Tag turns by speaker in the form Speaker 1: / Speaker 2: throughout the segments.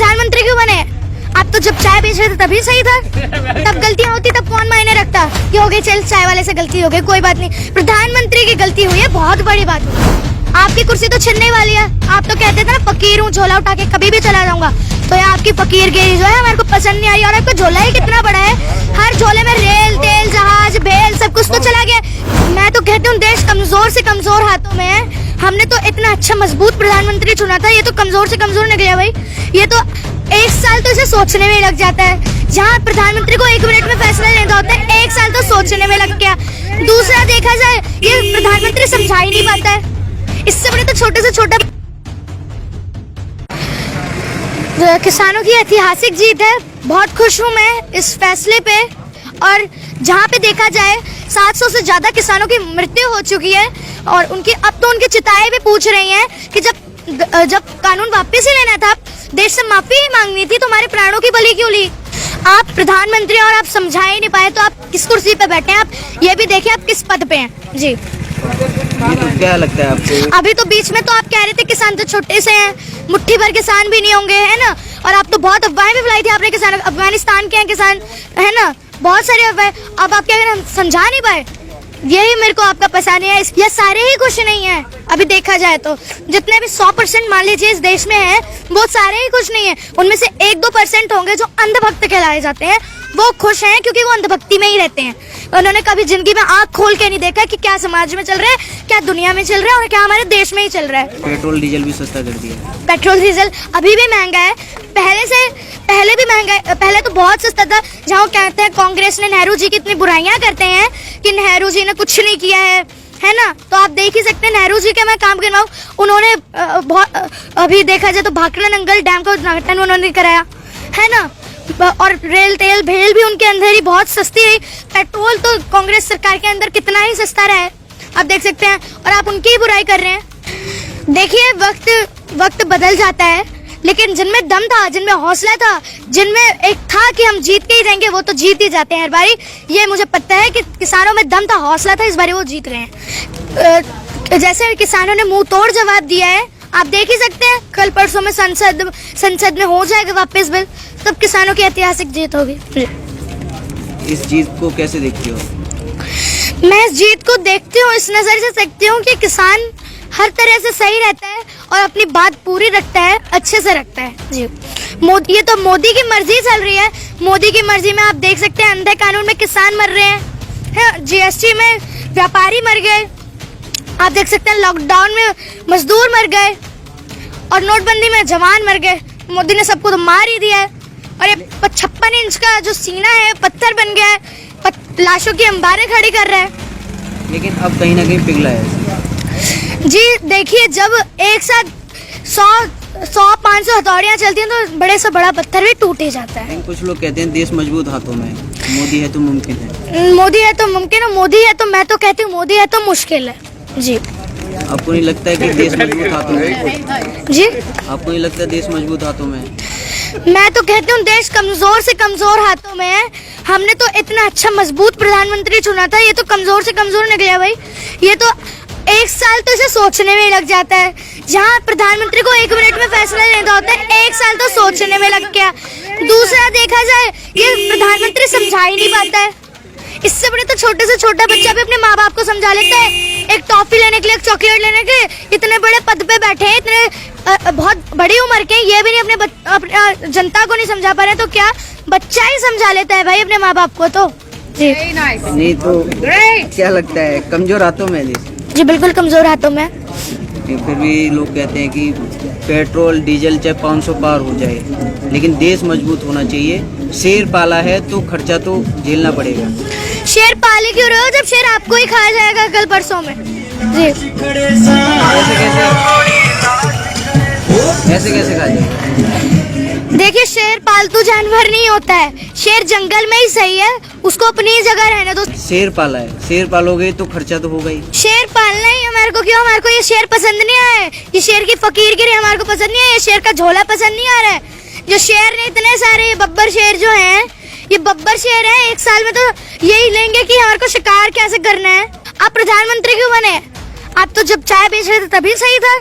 Speaker 1: प्रधानमंत्री क्यों बने? आप तो जब चाय बेच रहे थे तभी सही था, तब गलतियां होती तब कौन मायने रखता कि हो गई, चल चाय वाले से गलती हो गई, कोई बात नहीं। प्रधानमंत्री की गलती हुई है, बहुत बड़ी बात हुई। आपकी कुर्सी तो छिनने वाली है। आप तो कहते थे ना फकीर हूँ, झोला उठा के कभी भी चला जाऊंगा, तो ये आपकी फकीरगिरी जो है हमारे को पसंद नहीं आई। और आपका झोला ही कितना बड़ा है, हर झोले में रेल, तेल, जहाज, भेल सब कुछ तो चला गया। मैं तो कहती हूँ देश कमजोर से कमजोर हाथों में है। हमने तो इतना अच्छा मजबूत प्रधानमंत्री चुना था, ये तो कमजोर से कमजोर निकला भाई। ये तो 1 साल तो इसे सोचने में लग जाता है, जहाँ प्रधानमंत्री को 1 मिनट में फैसला लेना होता है, 1 साल तो सोचने में लग गया। दूसरा देखा जाए, ये प्रधानमंत्री समझा ही नहीं पाता है। इससे बड़े तो छोटे से छोटा किसानों की ऐतिहासिक जीत है। बहुत खुश हूँ मैं इस फैसले पे। और जहाँ पे देखा जाए 700 से ज्यादा किसानों की मृत्यु हो चुकी है, और उनकी अब तो उनकी चिताएं भी पूछ रही हैं कि जब कानून वापस ही लेना था, देश से माफी ही मांगनी थी, तो हमारे प्राणों की बलि क्यों ली? आप प्रधानमंत्री और आप समझा ही नहीं पाए, तो आप किस कुर्सी पे बैठे हैं? आप ये भी देखिए आप किस पद पे हैं जी।
Speaker 2: तो क्या लगता है आपको?
Speaker 1: अभी तो बीच में तो आप कह रहे थे किसान तो छोटे से हैं, मुट्ठी भर किसान भी नहीं होंगे, है ना? और आप तो बहुत अफवाहें भी फैलाई थी आपने, किसान अफगानिस्तान के हैं किसान, है ना? बहुत सारे अफवाहें। अब आप क्या कह रहे हैं, समझा नहीं पाए? यही मेरे को आपका पसंद है। ये सारे ही खुश नहीं है। अभी देखा जाए तो जितने भी 100% मान लीजिए इस देश में है, वो सारे ही खुश नहीं है। उनमें से 1-2% होंगे जो अंधभक्त कहलाए जाते हैं, वो खुश हैं क्योंकि वो अंधभक्ति में ही रहते हैं। उन्होंने कभी जिंदगी में आंख खोल के नहीं देखा कि क्या समाज में चल रहा है, क्या दुनिया में चल रहा है और क्या हमारे देश में ही चल रहा है।
Speaker 2: पेट्रोल डीजल भी सस्ता कर दिया।
Speaker 1: पेट्रोल डीजल अभी भी महंगा है, पहले भी महंगा है। पहले तो बहुत सस्ता था। जहाँ कहते हैं कांग्रेस ने नेहरू जी की इतनी बुराइयां करते हैं कि नेहरू जी ने कुछ नहीं किया है ना? तो आप देख ही सकते हैं नेहरू जी का मैं काम करवाऊँ, उन्होंने अभी देखा जाए तो भाखड़ा नंगल डैम का उद्घाटन उन्होंने कराया, है ना? और रेल, तेल, भेल भी उनके अंदर ही बहुत सस्ती रही। पेट्रोल तो कांग्रेस सरकार के अंदर कितना ही सस्ता रहा है, आप देख सकते हैं, और आप उनकी ही बुराई कर रहे हैं। देखिए वक्त बदल जाता है, लेकिन जिनमें दम था, जिनमें हौसला था, जिनमें एक था कि हम जीत के ही रहेंगे, वो तो जीत ही जाते हैं हर बारी। ये मुझे पता है कि किसानों में दम था, हौसला था, इस बारी वो जीत रहे हैं। जैसे किसानों ने मुंह तोड़ जवाब दिया है, आप देख ही सकते हैं। कल परसों में संसद में हो जाएगा वापस बिल, तब किसानों की ऐतिहासिक जीत होगी।
Speaker 2: इस जीत को कैसे देखती हो?
Speaker 1: मैं इस जीत को देखती हूँ, इस नजर से देखती हूँ कि किसान हर तरह से सही रहता है और अपनी बात पूरी रखता है, अच्छे से रखता है जी। ये तो मोदी की मर्जी चल रही है। मोदी की मर्जी में आप देख सकते हैं अंधे कानून में किसान मर रहे हैं, जीएसटी में व्यापारी मर गए, आप देख सकते हैं लॉकडाउन में मजदूर मर गए, और नोटबंदी में जवान मर गए। मोदी ने सबको तो मार ही दिया है। और ये 56 इंच का जो सीना है पत्थर बन गया है, लाशों की अंबारें खड़ी कर रहा है।
Speaker 2: लेकिन अब कहीं ना कहीं पिघला है
Speaker 1: जी। देखिए जब एक साथ 100-500 हथौड़ियाँ चलती हैं तो बड़े से बड़ा पत्थर भी टूट ही जाता है।
Speaker 2: कुछ लोग कहते हैं देश मजबूत हाथों में, मोदी है तो मुमकिन है।
Speaker 1: मोदी है तो मुमकिन है, मोदी है तो मैं तो कहती हूँ मोदी है तो मुश्किल है जी।
Speaker 2: आपको नहीं लगता है कि देश मजबूत हाथों में?
Speaker 1: जी
Speaker 2: आपको नहीं लगता देश मजबूत हाथों में?
Speaker 1: मैं तो कहती हूँ देश कमजोर से कमजोर हाथों में है। हमने तो इतना अच्छा मजबूत प्रधानमंत्री चुना था, ये तो कमजोर से कमजोर निकला भाई। ये तो 1 साल तो इसे सोचने में लग जाता है, जहाँ प्रधानमंत्री को 1 मिनट में फैसला लेना होता है, 1 साल तो सोचने में लग गया। दूसरा देखा जाए, ये प्रधानमंत्री समझा ही नहीं पाता है। इससे बड़े तो छोटे से छोटा बच्चा भी अपने माँ बाप को समझा लेता है। एक टॉफी लेने के लिए, एक चॉकलेट लेने के इतने बड़े पद पे बैठे हैं, इतने बहुत बड़ी उम्र के, ये भी नहीं अपने जनता को नहीं समझा पा रहे, तो क्या बच्चा ही समझा लेता है भाई अपने माँ बाप को? तो जी
Speaker 2: नहीं तो क्या लगता है कमजोर हाथों में देश?
Speaker 1: जी बिल्कुल कमजोर हाथों में।
Speaker 2: फिर भी लोग कहते हैं कि पेट्रोल डीजल चाहे 500 पार हो जाए, लेकिन देश मजबूत होना चाहिए। शेर पाला है तो खर्चा तो झेलना पड़ेगा।
Speaker 1: शेर पाले क्यों रहे हो जब शेर आपको ही खाया जाएगा कल परसों में जी।
Speaker 2: ऐसे कैसे खा जाएगा?
Speaker 1: देखिए शेर पालतू जानवर नहीं होता है, शेर जंगल में ही सही है, उसको अपनी ही जगह रहने दो।
Speaker 2: शेर पाला है, शेर पालोगे तो खर्चा तो होगा ही।
Speaker 1: शेर पालना ही हमारे को क्यों? हमारे को ये शेर पसंद नहीं आया है, ये शेर की फकीरगिरी हमारे को पसंद नहीं है, ये शेर का झोला पसंद नहीं आ रहा है। जो शेर ने इतने सारे बब्बर शेर जो हैं, ये बब्बर शेर है, 1 साल में तो यही लेंगे कि हमारे को शिकार कैसे करना है। आप प्रधानमंत्री क्यों बने? आप तो जब चाय बेच रहे थे तभी सही था,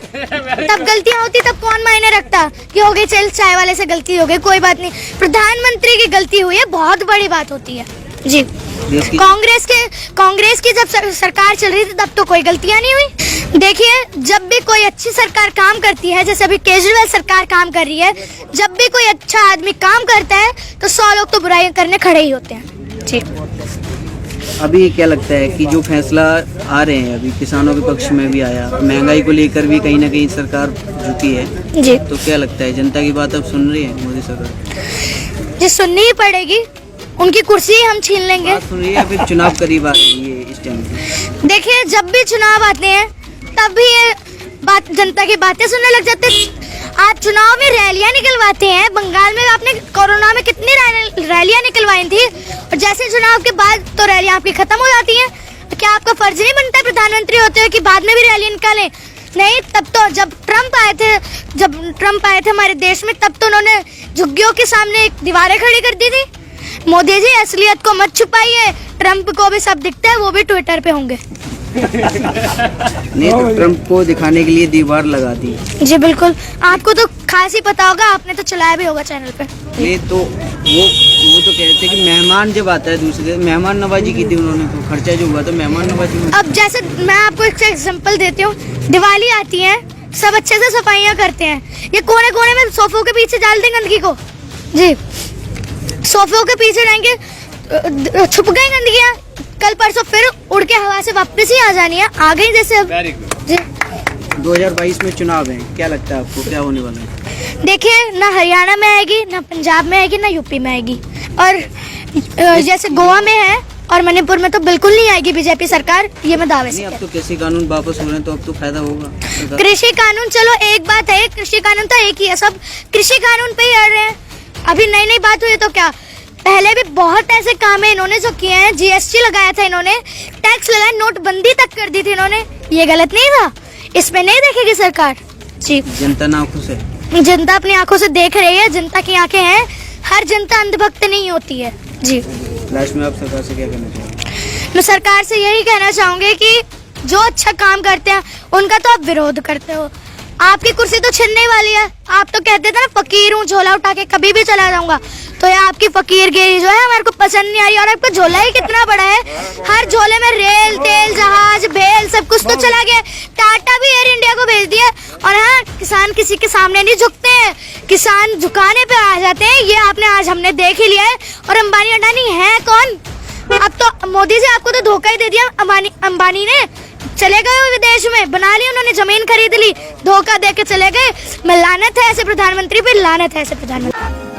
Speaker 1: तब गलतियां होती तब कौन मायने रखता कि हो गई, चल चाय वाले से गलती हो गई, कोई बात नहीं। प्रधानमंत्री की गलती हुई है, बहुत बड़ी बात होती है जी। कांग्रेस की जब सरकार चल रही थी तब तो कोई गलतियां नहीं हुई। देखिए, जब भी कोई अच्छी सरकार काम करती है, जैसे अभी केजरीवाल सरकार काम कर रही है, जब भी कोई अच्छा आदमी काम करता है तो 100 लोग तो बुराई करने खड़े ही होते हैं जी।
Speaker 2: अभी क्या लगता है कि जो फैसला आ रहे हैं, अभी किसानों के पक्ष में भी आया, महंगाई को लेकर भी कहीं ना कहीं सरकार झुकी है
Speaker 1: जी,
Speaker 2: तो क्या लगता है जनता की बात अब सुन रही है मोदी सरकार?
Speaker 1: जी सुननी ही पड़ेगी, उनकी कुर्सी ही हम छीन लेंगे।
Speaker 2: बात सुन रही है, फिर चुनाव करीब आ रही है इस टाइम।
Speaker 1: देखिए, जब भी चुनाव आते हैं तब भी ये बात, जनता की बातें सुनने लग जाते हैं। आप चुनाव में रैलियां निकलवाते हैं, बंगाल में आपने कोरोना में कितनी रैलियां निकलवाई थी, और जैसे चुनाव के बाद तो रैलियां आपकी खत्म हो जाती हैं। तो क्या आपका फर्ज नहीं बनता प्रधानमंत्री होते हुए कि बाद में भी रैलियां निकालें? नहीं, तब तो जब ट्रम्प आए थे हमारे देश में, तब तो उन्होंने झुग्गियों के सामने दीवारें खड़ी कर दी थी। मोदी जी, असलियत को मत छुपाइए, ट्रम्प को भी सब दिखता है, वो भी ट्विटर पे होंगे।
Speaker 2: नहीं तो ट्रम्प को दिखाने के लिए दीवार लगा दी।
Speaker 1: जी बिल्कुल, आपको तो खास ही पता होगा, आपने तो चलाया भी होगा चैनल पे।
Speaker 2: ये तो वो तो कहते हैं कि मेहमान जब आता है दूसरे, मेहमान नवाजी की थी उन्होंने, तो खर्चा जो हुआ तो मेहमान नवाजी।
Speaker 1: अब जैसे मैं आपको एक एग्जांपल देती हूँ, दिवाली आती है, सब अच्छे से सफाइयाँ करते हैं, ये कोने कोने में सोफों के पीछे डाल दें गंदगी को जी, सोफों के पीछे रहेंगे, छुप गई गंदगियाँ, कल परसों फिर उड़ के हवा से वापस ही आ जानी है, आ गई जैसे अब जी।
Speaker 2: 2022 में चुनाव है, क्या लगता है आपको क्या होने वाला है?
Speaker 1: देखिए, ना हरियाणा में आएगी, ना पंजाब में आएगी, ना यूपी में आएगी, और जैसे गोवा में है और मणिपुर में तो बिल्कुल नहीं आएगी बीजेपी सरकार, ये मैं दावे से।
Speaker 2: अब तो कृषि कानून वापस हो रहे हैं तो अब तो फायदा होगा।
Speaker 1: कृषि कानून, चलो एक बात है, कृषि कानून तो एक ही है, सब कृषि कानून पे ही अड़ रहे हैं। अभी नई नई बात हुई तो क्या, पहले भी बहुत ऐसे काम है इन्होंने जो किए हैं, जीएसटी लगाया था इन्होंने, टैक्स लगाया, नोटबंदी तक कर दी थी इन्होंने, ये गलत नहीं था? इसमें नहीं देखेगी सरकार जी? जनता ना खुश है, जनता अपनी आंखों से देख रही है, जनता की आंखें हैं, हर जनता अंधभक्त नहीं होती है जी।
Speaker 2: लास्ट में आप सरकार से क्या कहना चाहेंगे?
Speaker 1: मैं सरकार से यही कहना चाहूंगी कि जो अच्छा काम करते हैं उनका तो आप विरोध करते हो, आपकी कुर्सी तो छिनने वाली है। आप तो कहते थे ना, फकीर हूँ, झोला उठा के कभी भी चला जाऊंगा, तो ये आपकी फकीरगिरी जो है हमारे को पसंद नहीं आ रही। और आपका झोला ही कितना बड़ा है, हर झोले में रेल, तेल, जहाज, बेल, सब कुछ तो चला गया। टाटा भी एयर इंडिया को भेज दिया। और हाँ, किसान किसी के सामने नहीं झुकते हैं, किसान झुकाने पे आ जाते हैं, ये आपने आज हमने देख ही लिया है। और अंबानी अडानी है कौन? अब तो मोदी जी आपको तो धोखा ही दे दिया, अंबानी ने चले गए विदेश में, बना ली उन्होंने, जमीन खरीद ली, धोखा दे के चले गए। मैं लानत है ऐसे प्रधानमंत्री पे, लानत है ऐसे प्रधानमंत्री।